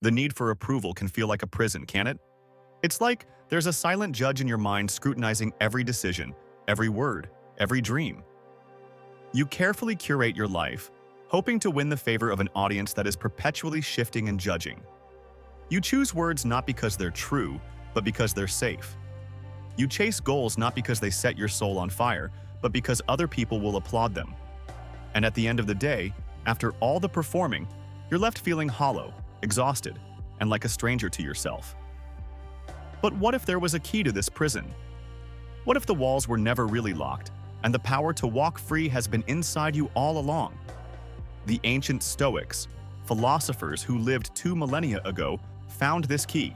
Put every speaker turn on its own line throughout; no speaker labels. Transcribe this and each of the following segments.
The need for approval can feel like a prison, can't it? It's like there's a silent judge in your mind scrutinizing every decision, every word, every dream. You carefully curate your life, hoping to win the favor of an audience that is perpetually shifting and judging. You choose words not because they're true, but because they're safe. You chase goals not because they set your soul on fire, but because other people will applaud them. And at the end of the day, after all the performing, you're left feeling hollow, exhausted, and like a stranger to yourself. But what if there was a key to this prison? What if the walls were never really locked, and the power to walk free has been inside you all along? The ancient Stoics, philosophers who lived 2 millennia ago, found this key.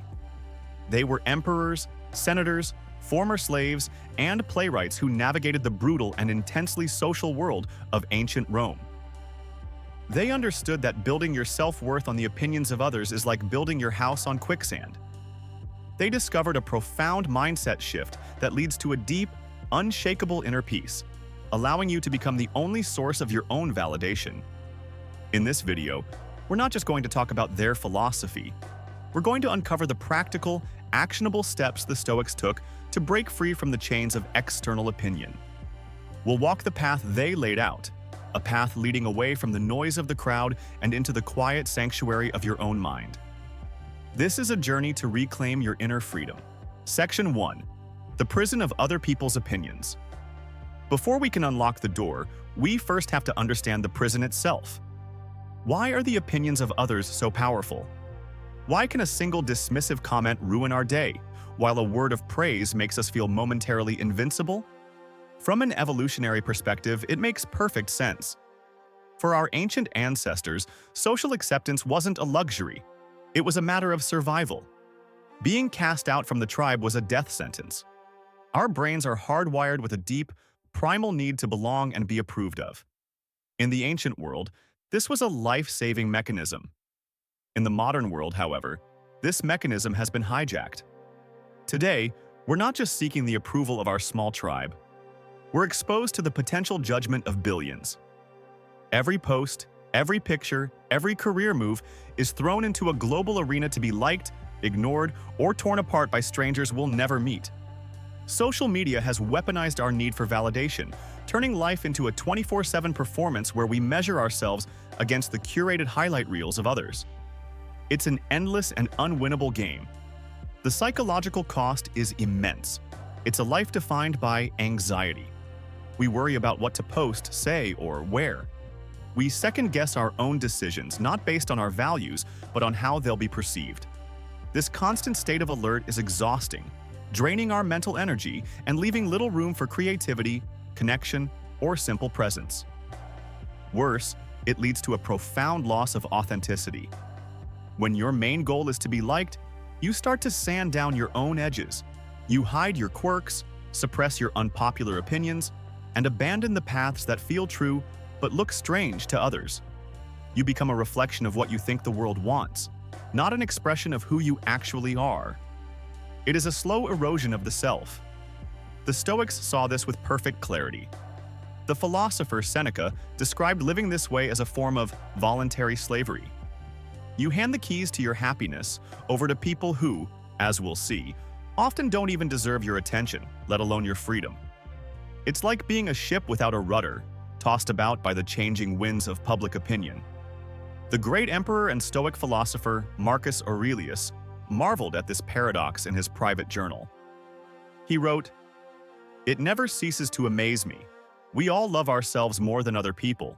They were emperors, senators, former slaves, and playwrights who navigated the brutal and intensely social world of ancient Rome. They understood that building your self-worth on the opinions of others is like building your house on quicksand. They discovered a profound mindset shift that leads to a deep, unshakable inner peace, allowing you to become the only source of your own validation. In this video, we're not just going to talk about their philosophy. We're going to uncover the practical, actionable steps the Stoics took to break free from the chains of external opinion. We'll walk the path they laid out, a path leading away from the noise of the crowd and into the quiet sanctuary of your own mind. This is a journey to reclaim your inner freedom. Section 1. The prison of other people's opinions. Before we can unlock the door, we first have to understand the prison itself. Why are the opinions of others so powerful? Why can a single dismissive comment ruin our day, while a word of praise makes us feel momentarily invincible? From an evolutionary perspective, it makes perfect sense. For our ancient ancestors, social acceptance wasn't a luxury. It was a matter of survival. Being cast out from the tribe was a death sentence. Our brains are hardwired with a deep, primal need to belong and be approved of. In the ancient world, this was a life-saving mechanism. In the modern world, however, this mechanism has been hijacked. Today, we're not just seeking the approval of our small tribe. We're exposed to the potential judgment of billions. Every post, every picture, every career move is thrown into a global arena to be liked, ignored, or torn apart by strangers we'll never meet. Social media has weaponized our need for validation, turning life into a 24/7 performance where we measure ourselves against the curated highlight reels of others. It's an endless and unwinnable game. The psychological cost is immense. It's a life defined by anxiety. We worry about what to post, say, or wear. We second-guess our own decisions, not based on our values, but on how they'll be perceived. This constant state of alert is exhausting, draining our mental energy and leaving little room for creativity, connection, or simple presence. Worse, it leads to a profound loss of authenticity. When your main goal is to be liked, you start to sand down your own edges. You hide your quirks, suppress your unpopular opinions, and abandon the paths that feel true but look strange to others. You become a reflection of what you think the world wants, not an expression of who you actually are. It is a slow erosion of the self. The Stoics saw this with perfect clarity. The philosopher Seneca described living this way as a form of voluntary slavery. You hand the keys to your happiness over to people who, as we'll see, often don't even deserve your attention, let alone your freedom. It's like being a ship without a rudder, tossed about by the changing winds of public opinion. The great emperor and Stoic philosopher Marcus Aurelius marveled at this paradox in his private journal. He wrote, "It never ceases to amaze me. We all love ourselves more than other people,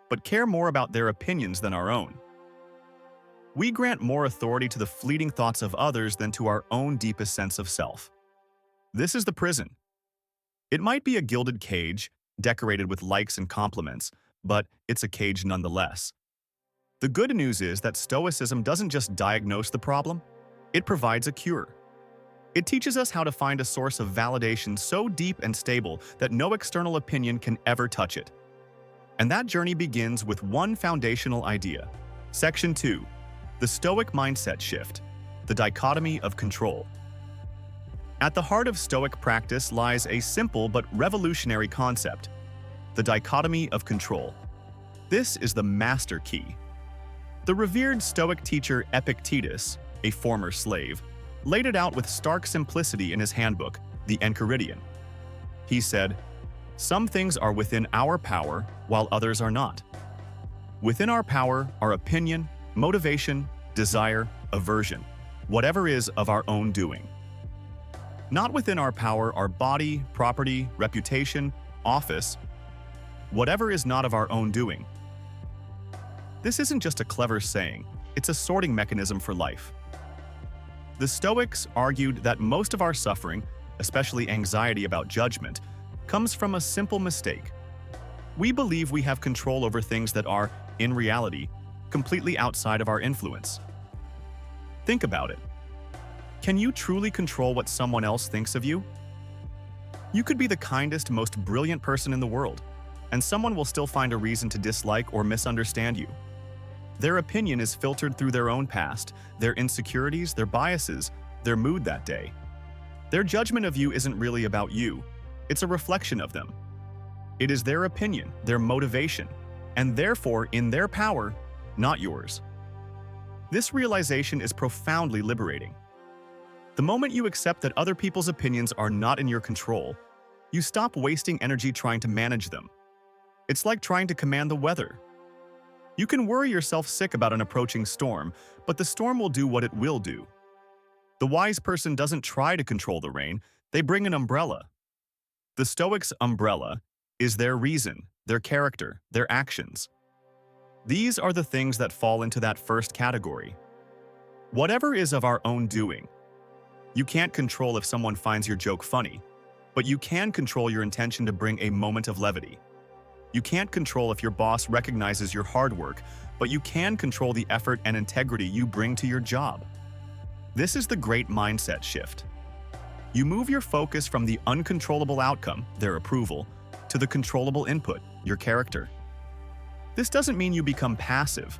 but care more about their opinions than our own. We grant more authority to the fleeting thoughts of others than to our own deepest sense of self." This is the prison. It might be a gilded cage, decorated with likes and compliments, but it's a cage nonetheless. The good news is that Stoicism doesn't just diagnose the problem, it provides a cure. It teaches us how to find a source of validation so deep and stable that no external opinion can ever touch it. And that journey begins with one foundational idea. Section 2. The Stoic Mindset Shift, the Dichotomy of Control. At the heart of Stoic practice lies a simple but revolutionary concept, the dichotomy of control. This is the master key. The revered Stoic teacher Epictetus, a former slave, laid it out with stark simplicity in his handbook, the Enchiridion. He said, "Some things are within our power, while others are not. Within our power are opinion, motivation, desire, aversion, whatever is of our own doing. Not within our power are body, property, reputation, office, whatever is not of our own doing." This isn't just a clever saying, it's a sorting mechanism for life. The Stoics argued that most of our suffering, especially anxiety about judgment, comes from a simple mistake. We believe we have control over things that are, in reality, completely outside of our influence. Think about it. Can you truly control what someone else thinks of you? You could be the kindest, most brilliant person in the world, and someone will still find a reason to dislike or misunderstand you. Their opinion is filtered through their own past, their insecurities, their biases, their mood that day. Their judgment of you isn't really about you, it's a reflection of them. It is their opinion, their motivation, and therefore in their power, not yours. This realization is profoundly liberating. The moment you accept that other people's opinions are not in your control, you stop wasting energy trying to manage them. It's like trying to command the weather. You can worry yourself sick about an approaching storm, but the storm will do what it will do. The wise person doesn't try to control the rain, they bring an umbrella. The Stoics' umbrella is their reason, their character, their actions. These are the things that fall into that first category. Whatever is of our own doing. You can't control if someone finds your joke funny, but you can control your intention to bring a moment of levity. You can't control if your boss recognizes your hard work, but you can control the effort and integrity you bring to your job. This is the great mindset shift. You move your focus from the uncontrollable outcome, their approval, to the controllable input, your character. This doesn't mean you become passive.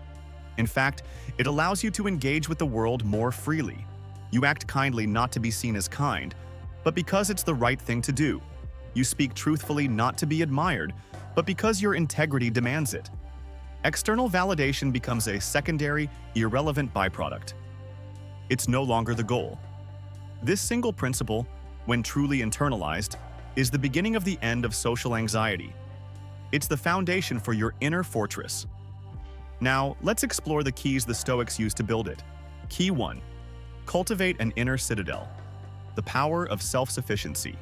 In fact, it allows you to engage with the world more freely. You act kindly not to be seen as kind, but because it's the right thing to do. You speak truthfully not to be admired, but because your integrity demands it. External validation becomes a secondary, irrelevant byproduct. It's no longer the goal. This single principle, when truly internalized, is the beginning of the end of social anxiety. It's the foundation for your inner fortress. Now, let's explore the keys the Stoics used to build it. Key 1. Cultivate an inner citadel. The power of self-sufficiency.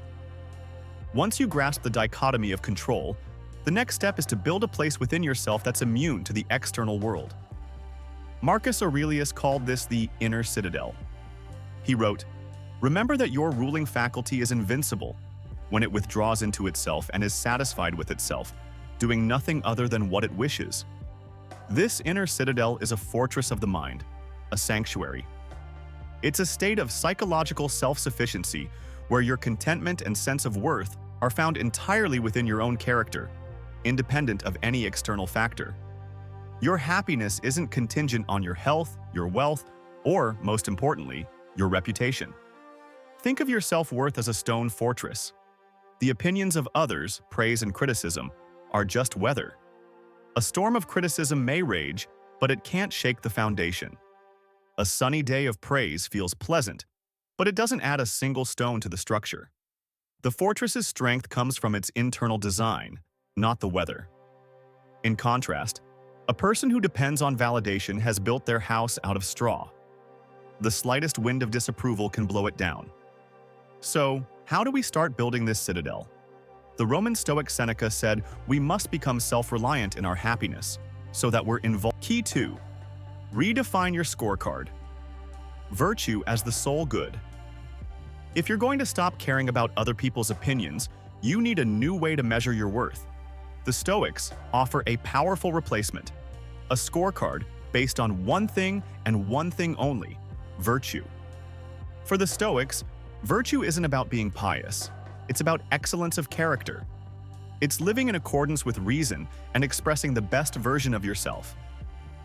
Once you grasp the dichotomy of control, the next step is to build a place within yourself that's immune to the external world. Marcus Aurelius called this the inner citadel. He wrote, "Remember that your ruling faculty is invincible when it withdraws into itself and is satisfied with itself, doing nothing other than what it wishes. This inner citadel is a fortress of the mind, a sanctuary. It's a state of psychological self-sufficiency where your contentment and sense of worth are found entirely within your own character, independent of any external factor. Your happiness isn't contingent on your health, your wealth, or, most importantly, your reputation. Think of your self-worth as a stone fortress. The opinions of others, praise and criticism, are just weather. A storm of criticism may rage, but it can't shake the foundation. A sunny day of praise feels pleasant, but it doesn't add a single stone to the structure. The fortress's strength comes from its internal design, not the weather. In contrast, a person who depends on validation has built their house out of straw. The slightest wind of disapproval can blow it down. So, how do we start building this citadel? The Roman Stoic Seneca said we must become self-reliant in our happiness, so that we're involved. Key 2. Redefine your scorecard. Virtue as the sole good. If you're going to stop caring about other people's opinions, you need a new way to measure your worth. The Stoics offer a powerful replacement, a scorecard based on one thing and one thing only: virtue. For the Stoics, virtue isn't about being pious. It's about excellence of character. It's living in accordance with reason and expressing the best version of yourself.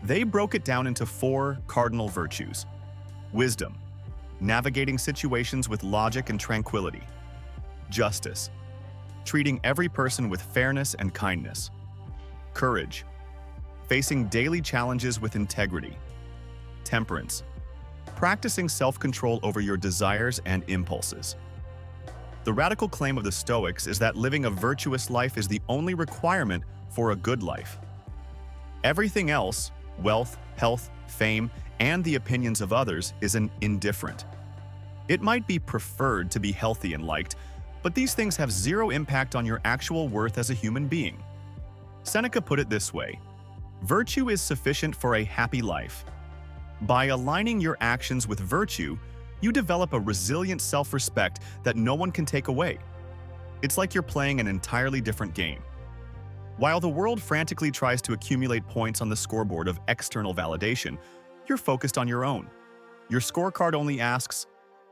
They broke it down into 4 cardinal virtues: wisdom, navigating situations with logic and tranquility; justice, treating every person with fairness and kindness; courage, facing daily challenges with integrity. Temperance, practicing self-control over your desires and impulses. The radical claim of the Stoics is that living a virtuous life is the only requirement for a good life. Everything else, wealth, health, fame, and the opinions of others, is an indifferent. It might be preferred to be healthy and liked, but these things have zero impact on your actual worth as a human being. Seneca put it this way: virtue is sufficient for a happy life. By aligning your actions with virtue, you develop a resilient self-respect that no one can take away. It's like you're playing an entirely different game. While the world frantically tries to accumulate points on the scoreboard of external validation, you're focused on your own. Your scorecard only asks,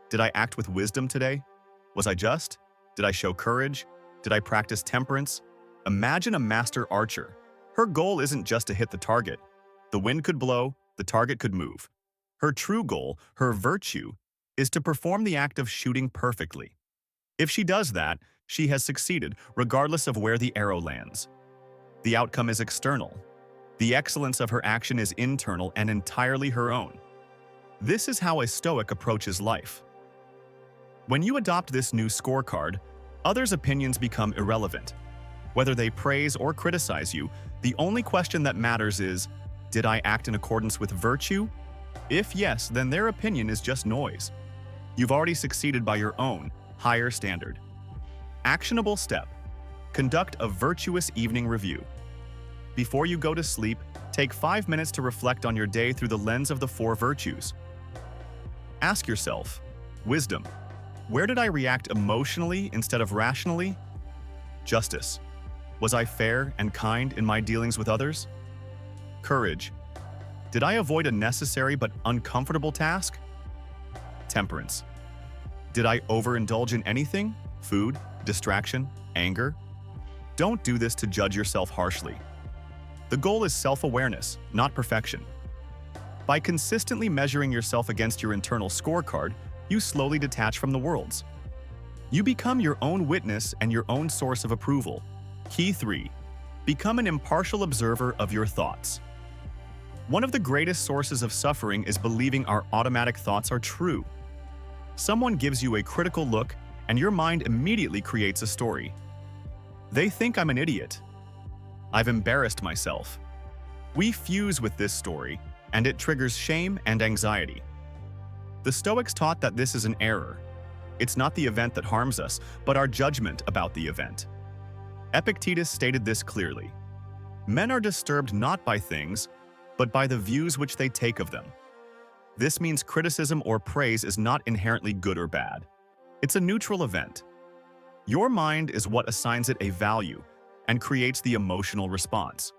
did I act with wisdom today? Was I just? Did I show courage? Did I practice temperance? Imagine a master archer. Her goal isn't just to hit the target. The wind could blow, the target could move. Her true goal, her virtue, is to perform the act of shooting perfectly. If she does that, she has succeeded, regardless of where the arrow lands. The outcome is external. The excellence of her action is internal and entirely her own. This is how a Stoic approaches life. When you adopt this new scorecard, others' opinions become irrelevant. Whether they praise or criticize you, the only question that matters is, did I act in accordance with virtue? If yes, then their opinion is just noise. You've already succeeded by your own, higher standard. Actionable step: conduct a virtuous evening review. Before you go to sleep, take 5 minutes to reflect on your day through the lens of the 4 virtues. Ask yourself, wisdom, where did I react emotionally instead of rationally? Justice, was I fair and kind in my dealings with others? Courage, did I avoid a necessary but uncomfortable task? Temperance, did I overindulge in anything? Food, distraction, anger? Don't do this to judge yourself harshly. The goal is self-awareness, not perfection. By consistently measuring yourself against your internal scorecard, you slowly detach from the world's. You become your own witness and your own source of approval. Key 3. Become an impartial observer of your thoughts. One of the greatest sources of suffering is believing our automatic thoughts are true. Someone gives you a critical look, and your mind immediately creates a story. They think I'm an idiot. I've embarrassed myself. We fuse with this story, and it triggers shame and anxiety. The Stoics taught that this is an error. It's not the event that harms us, but our judgment about the event. Epictetus stated this clearly: men are disturbed not by things, but by the views which they take of them. This means criticism or praise is not inherently good or bad. It's a neutral event. Your mind is what assigns it a value and creates the emotional response.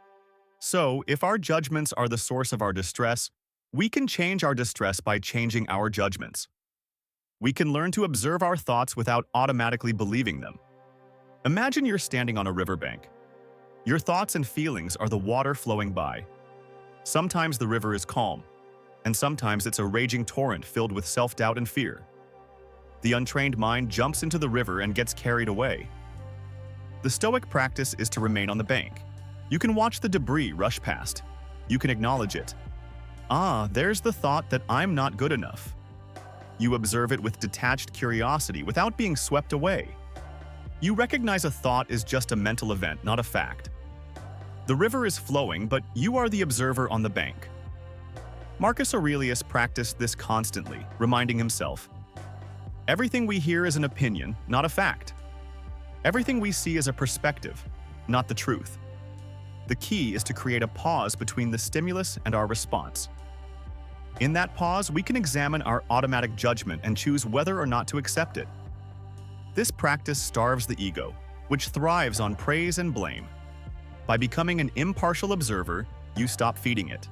So, if our judgments are the source of our distress, we can change our distress by changing our judgments. We can learn to observe our thoughts without automatically believing them. Imagine you're standing on a riverbank. Your thoughts and feelings are the water flowing by. Sometimes the river is calm, and sometimes it's a raging torrent filled with self-doubt and fear. The untrained mind jumps into the river and gets carried away. The Stoic practice is to remain on the bank. You can watch the debris rush past. You can acknowledge it. There's the thought that I'm not good enough. You observe it with detached curiosity without being swept away. You recognize a thought is just a mental event, not a fact. The river is flowing, but you are the observer on the bank. Marcus Aurelius practiced this constantly, reminding himself, everything we hear is an opinion, not a fact. Everything we see is a perspective, not the truth. The key is to create a pause between the stimulus and our response. In that pause, we can examine our automatic judgment and choose whether or not to accept it. This practice starves the ego, which thrives on praise and blame. By becoming an impartial observer, you stop feeding it.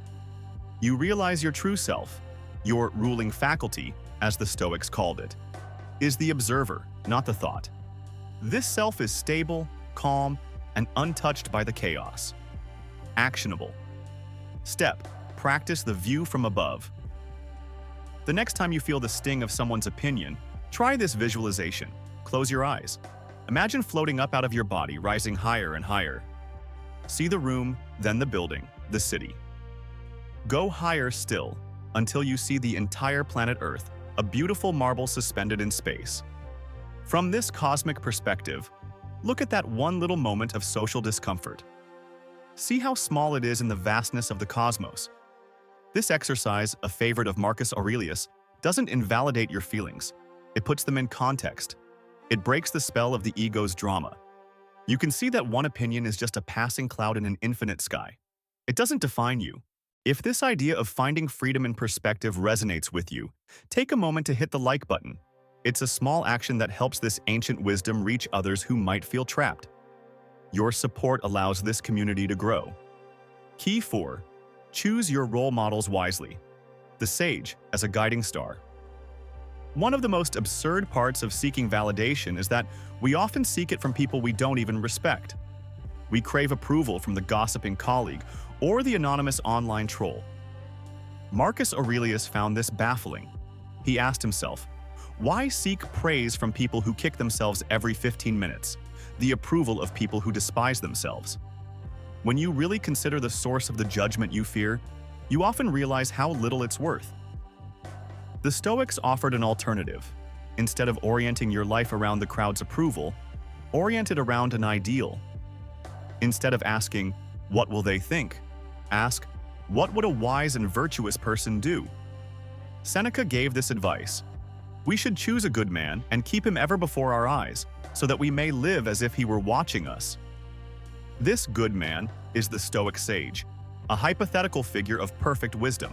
You realize your true self, your ruling faculty, as the Stoics called it, is the observer, not the thought. This self is stable, calm, and untouched by the chaos. Actionable. Step: practice the view from above. The next time you feel the sting of someone's opinion, try this visualization. Close your eyes. Imagine floating up out of your body, rising higher and higher. See the room, then the building, the city. Go higher still, until you see the entire planet Earth, a beautiful marble suspended in space. From this cosmic perspective, look at that one little moment of social discomfort. See how small it is in the vastness of the cosmos. This exercise, a favorite of Marcus Aurelius, doesn't invalidate your feelings. It puts them in context. It breaks the spell of the ego's drama. You can see that one opinion is just a passing cloud in an infinite sky. It doesn't define you. If this idea of finding freedom in perspective resonates with you, take a moment to hit the like button. It's a small action that helps this ancient wisdom reach others who might feel trapped. Your support allows this community to grow. Key 4. Choose your role models wisely. The sage as a guiding star. One of the most absurd parts of seeking validation is that we often seek it from people we don't even respect. We crave approval from the gossiping colleague or the anonymous online troll. Marcus Aurelius found this baffling. He asked himself, why seek praise from people who kick themselves every 15 minutes, the approval of people who despise themselves? When you really consider the source of the judgment you fear, you often realize how little it's worth. The Stoics offered an alternative. Instead of orienting your life around the crowd's approval, orient it around an ideal. Instead of asking, what will they think? Ask, what would a wise and virtuous person do? Seneca gave this advice. We should choose a good man and keep him ever before our eyes, so that we may live as if he were watching us. This good man is the Stoic sage, a hypothetical figure of perfect wisdom.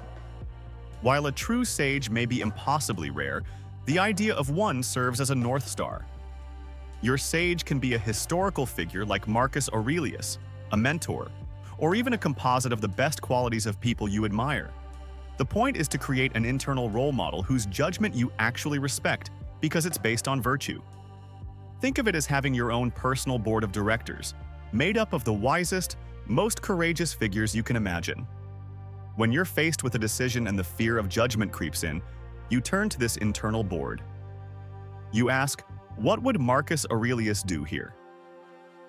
While a true sage may be impossibly rare, the idea of one serves as a North Star. Your sage can be a historical figure like Marcus Aurelius, a mentor, or even a composite of the best qualities of people you admire. The point is to create an internal role model whose judgment you actually respect because it's based on virtue. Think of it as having your own personal board of directors, made up of the wisest, most courageous figures you can imagine. When you're faced with a decision and the fear of judgment creeps in, you turn to this internal board. You ask, what would Marcus Aurelius do here?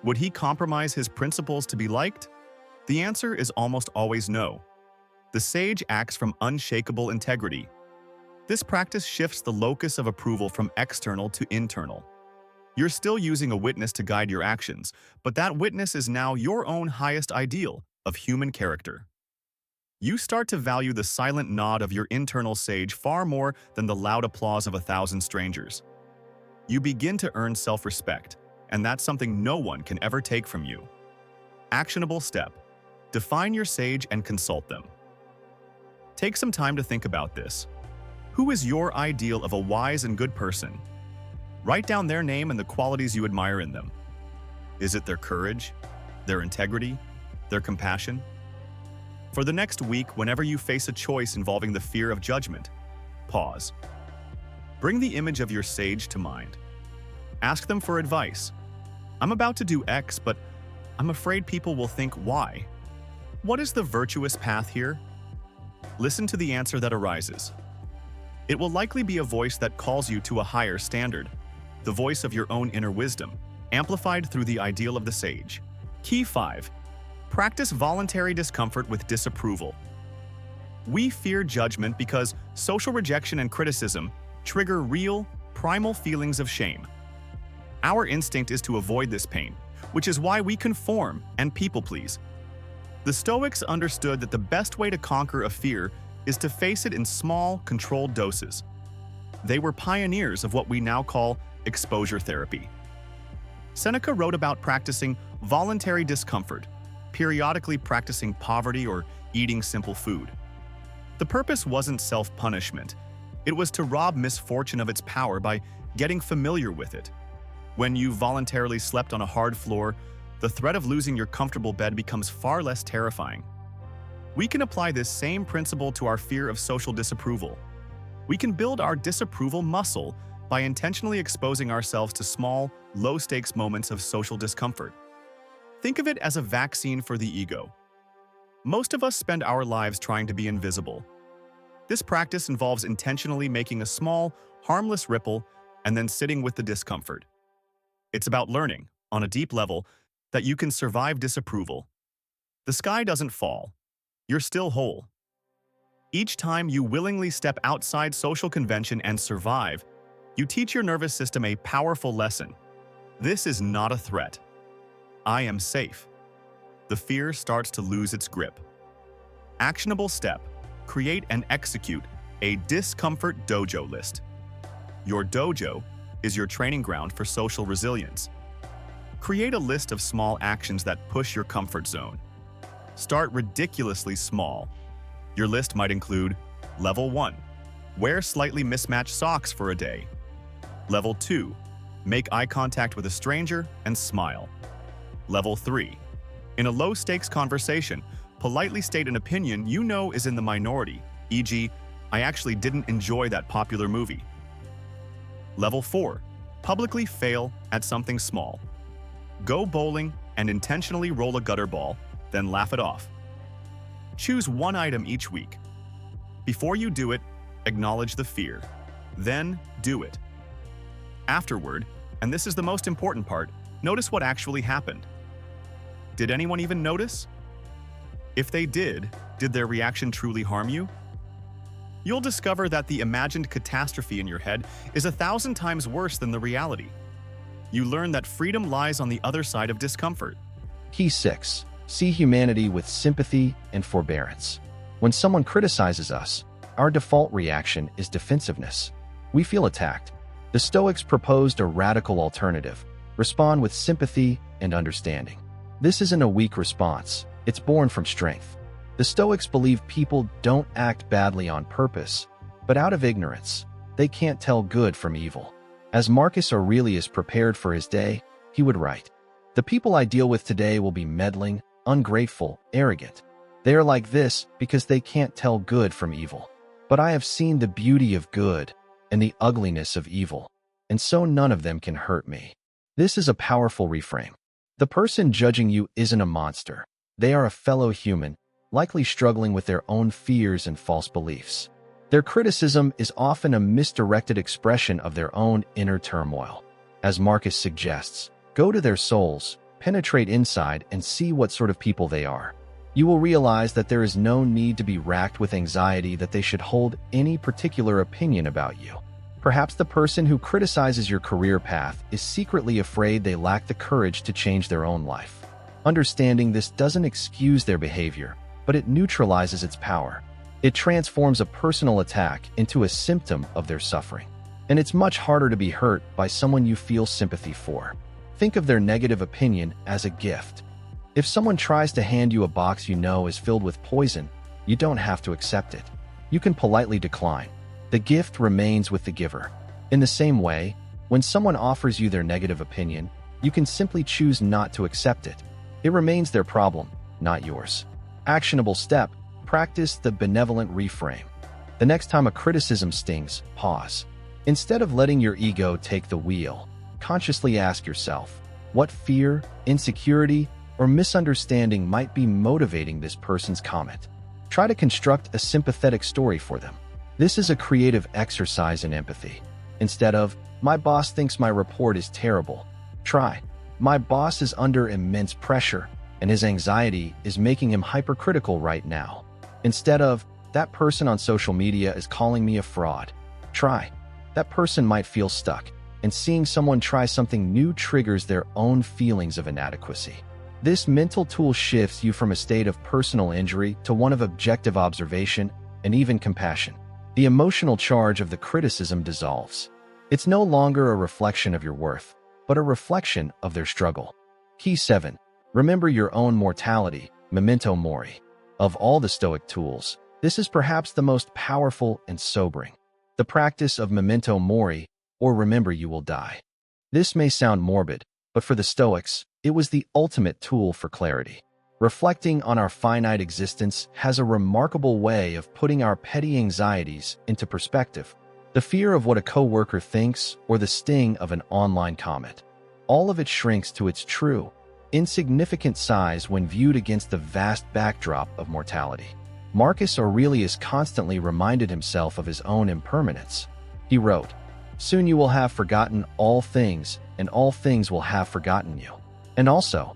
Would he compromise his principles to be liked? The answer is almost always no. The sage acts from unshakable integrity. This practice shifts the locus of approval from external to internal. You're still using a witness to guide your actions, but that witness is now your own highest ideal of human character. You start to value the silent nod of your internal sage far more than the loud applause of 1,000 strangers. You begin to earn self-respect, and that's something no one can ever take from you. Actionable step. Define your sage and consult them. Take some time to think about this. Who is your ideal of a wise and good person? Write down their name and the qualities you admire in them. Is it their courage, their integrity, their compassion? For the next week, whenever you face a choice involving the fear of judgment, pause. Bring the image of your sage to mind. Ask them for advice. I'm about to do X, but I'm afraid people will think Y. What is the virtuous path here? Listen to the answer that arises. It will likely be a voice that calls you to a higher standard, the voice of your own inner wisdom, amplified through the ideal of the sage. Key 5. Practice voluntary discomfort with disapproval. We fear judgment because social rejection and criticism trigger real, primal feelings of shame. Our instinct is to avoid this pain, which is why we conform and people-please. The Stoics understood that the best way to conquer a fear is to face it in small, controlled doses. They were pioneers of what we now call exposure therapy. Seneca wrote about practicing voluntary discomfort, periodically practicing poverty or eating simple food. The purpose wasn't self-punishment. It was to rob misfortune of its power by getting familiar with it. When you voluntarily slept on a hard floor, the threat of losing your comfortable bed becomes far less terrifying. We can apply this same principle to our fear of social disapproval. We can build our disapproval muscle by intentionally exposing ourselves to small, low-stakes moments of social discomfort. Think of it as a vaccine for the ego. Most of us spend our lives trying to be invisible. This practice involves intentionally making a small, harmless ripple and then sitting with the discomfort. It's about learning, on a deep level, that you can survive disapproval. The sky doesn't fall. you're still whole. Each time you willingly step outside social convention and survive, you teach your nervous system a powerful lesson. This is not a threat. I am safe. The fear starts to lose its grip. Actionable step: create and execute a discomfort dojo list. Your dojo is your training ground for social resilience. Create a list of small actions that push your comfort zone. Start ridiculously small. Your list might include: Level 1. Wear slightly mismatched socks for a day. Level 2. Make eye contact with a stranger and smile. Level 3. In a low-stakes conversation, politely state an opinion you know is in the minority, e.g., I actually didn't enjoy that popular movie. Level 4. Publicly fail at something small. Go bowling and intentionally roll a gutter ball, then laugh it off. Choose one item each week. Before you do it, acknowledge the fear. Then do it. Afterward, and this is the most important part, notice what actually happened. Did anyone even notice? If they did their reaction truly harm you? You'll discover that the imagined catastrophe in your head is 1,000 times worse than the reality. You learn that freedom lies on the other side of discomfort.
Key 6. See humanity with sympathy and forbearance. When someone criticizes us, our default reaction is defensiveness. We feel attacked. The Stoics proposed a radical alternative: respond with sympathy and understanding. This isn't a weak response, it's born from strength. The Stoics believe people don't act badly on purpose, but out of ignorance. They can't tell good from evil. As Marcus Aurelius prepared for his day, he would write, "The people I deal with today will be meddling, ungrateful, arrogant. They are like this because they can't tell good from evil. But I have seen the beauty of good and the ugliness of evil, and so none of them can hurt me." This is a powerful reframe. The person judging you isn't a monster. They are a fellow human, likely struggling with their own fears and false beliefs. Their criticism is often a misdirected expression of their own inner turmoil. As Marcus suggests, go to their souls, penetrate inside, and see what sort of people they are. You will realize that there is no need to be racked with anxiety that they should hold any particular opinion about you. Perhaps the person who criticizes your career path is secretly afraid they lack the courage to change their own life. Understanding this doesn't excuse their behavior, but it neutralizes its power. It transforms a personal attack into a symptom of their suffering. And it's much harder to be hurt by someone you feel sympathy for. Think of their negative opinion as a gift. If someone tries to hand you a box you know is filled with poison, you don't have to accept it. You can politely decline. The gift remains with the giver. In the same way, when someone offers you their negative opinion, you can simply choose not to accept it. It remains their problem, not yours. Actionable step: practice the benevolent reframe. The next time a criticism stings, pause. Instead of letting your ego take the wheel, consciously ask yourself, what fear, insecurity, or misunderstanding might be motivating this person's comment? Try to construct a sympathetic story for them. This is a creative exercise in empathy. Instead of, my boss thinks my report is terrible, try, my boss is under immense pressure, and his anxiety is making him hypercritical right now. Instead of, that person on social media is calling me a fraud, try, that person might feel stuck, and seeing someone try something new triggers their own feelings of inadequacy. This mental tool shifts you from a state of personal injury to one of objective observation and even compassion. The emotional charge of the criticism dissolves. It's no longer a reflection of your worth, but a reflection of their struggle. Key 7. Remember your own mortality, Memento Mori. Of all the Stoic tools, this is perhaps the most powerful and sobering. The practice of Memento Mori, or remember you will die. This may sound morbid, but for the Stoics, it was the ultimate tool for clarity. Reflecting on our finite existence has a remarkable way of putting our petty anxieties into perspective. The fear of what a coworker thinks or the sting of an online comment. All of it shrinks to its true, insignificant size when viewed against the vast backdrop of mortality. Marcus Aurelius constantly reminded himself of his own impermanence. He wrote, "Soon you will have forgotten all things, and all things will have forgotten you." And also,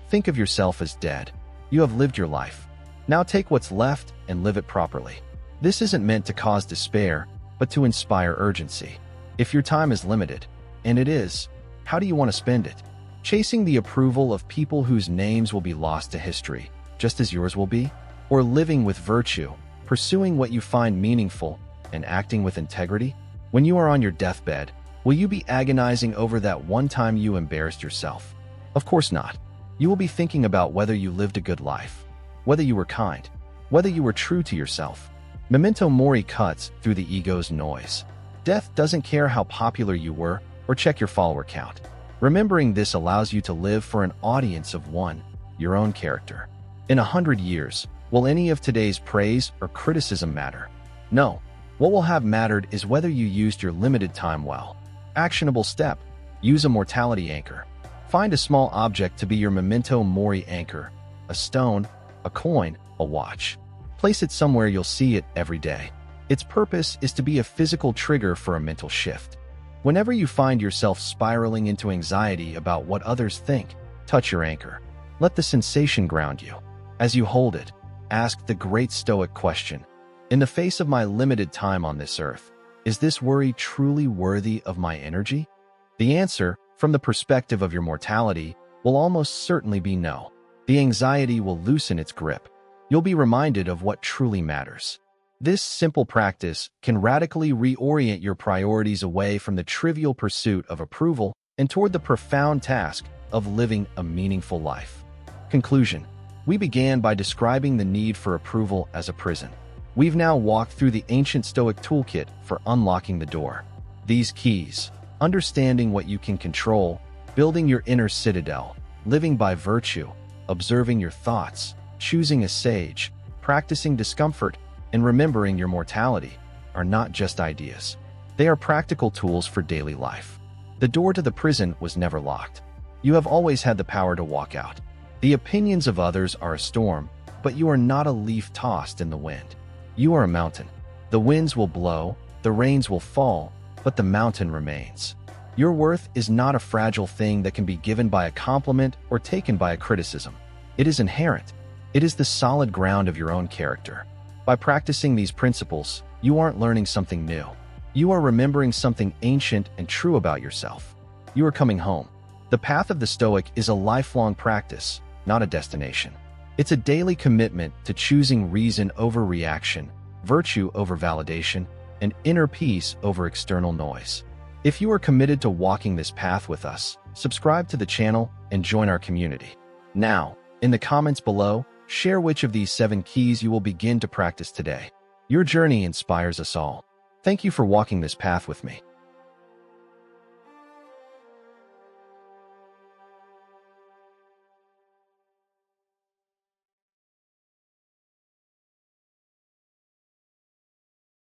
think of yourself as dead. You have lived your life. Now take what's left and live it properly. This isn't meant to cause despair, but to inspire urgency. If your time is limited, and it is, how do you want to spend it? Chasing the approval of people whose names will be lost to history, just as yours will be? Or living with virtue, pursuing what you find meaningful, and acting with integrity? When you are on your deathbed, will you be agonizing over that one time you embarrassed yourself? Of course not. You will be thinking about whether you lived a good life, whether you were kind, whether you were true to yourself. Memento Mori cuts through the ego's noise. Death doesn't care how popular you were or check your follower count. Remembering this allows you to live for an audience of one, your own character. In 100 years, will any of today's praise or criticism matter? No. What will have mattered is whether you used your limited time well. Actionable step: use a mortality anchor. Find a small object to be your Memento Mori anchor: a stone, a coin, a watch. Place it somewhere you'll see it every day. Its purpose is to be a physical trigger for a mental shift. Whenever you find yourself spiraling into anxiety about what others think, touch your anchor. Let the sensation ground you. As you hold it, ask the great Stoic question: in the face of my limited time on this earth, is this worry truly worthy of my energy? The answer, from the perspective of your mortality, will almost certainly be no. The anxiety will loosen its grip. You'll be reminded of what truly matters. This simple practice can radically reorient your priorities away from the trivial pursuit of approval and toward the profound task of living a meaningful life. Conclusion: we began by describing the need for approval as a prison. We've now walked through the ancient Stoic toolkit for unlocking the door. These keys: understanding what you can control, building your inner citadel, living by virtue, observing your thoughts, choosing a sage, practicing discomfort, and remembering your mortality, are not just ideas. They are practical tools for daily life. The door to the prison was never locked. You have always had the power to walk out. The opinions of others are a storm, but you are not a leaf tossed in the wind. You are a mountain. The winds will blow, the rains will fall, but the mountain remains. Your worth is not a fragile thing that can be given by a compliment or taken by a criticism. It is inherent. It is the solid ground of your own character. By practicing these principles, you aren't learning something new. You are remembering something ancient and true about yourself. You are coming home. The path of the Stoic is a lifelong practice, not a destination. It's a daily commitment to choosing reason over reaction, virtue over validation, and inner peace over external noise. If you are committed to walking this path with us, subscribe to the channel and join our community. Now, in the comments below, share which of these 7 keys you will begin to practice today. Your journey inspires us all. Thank you for walking this path with me.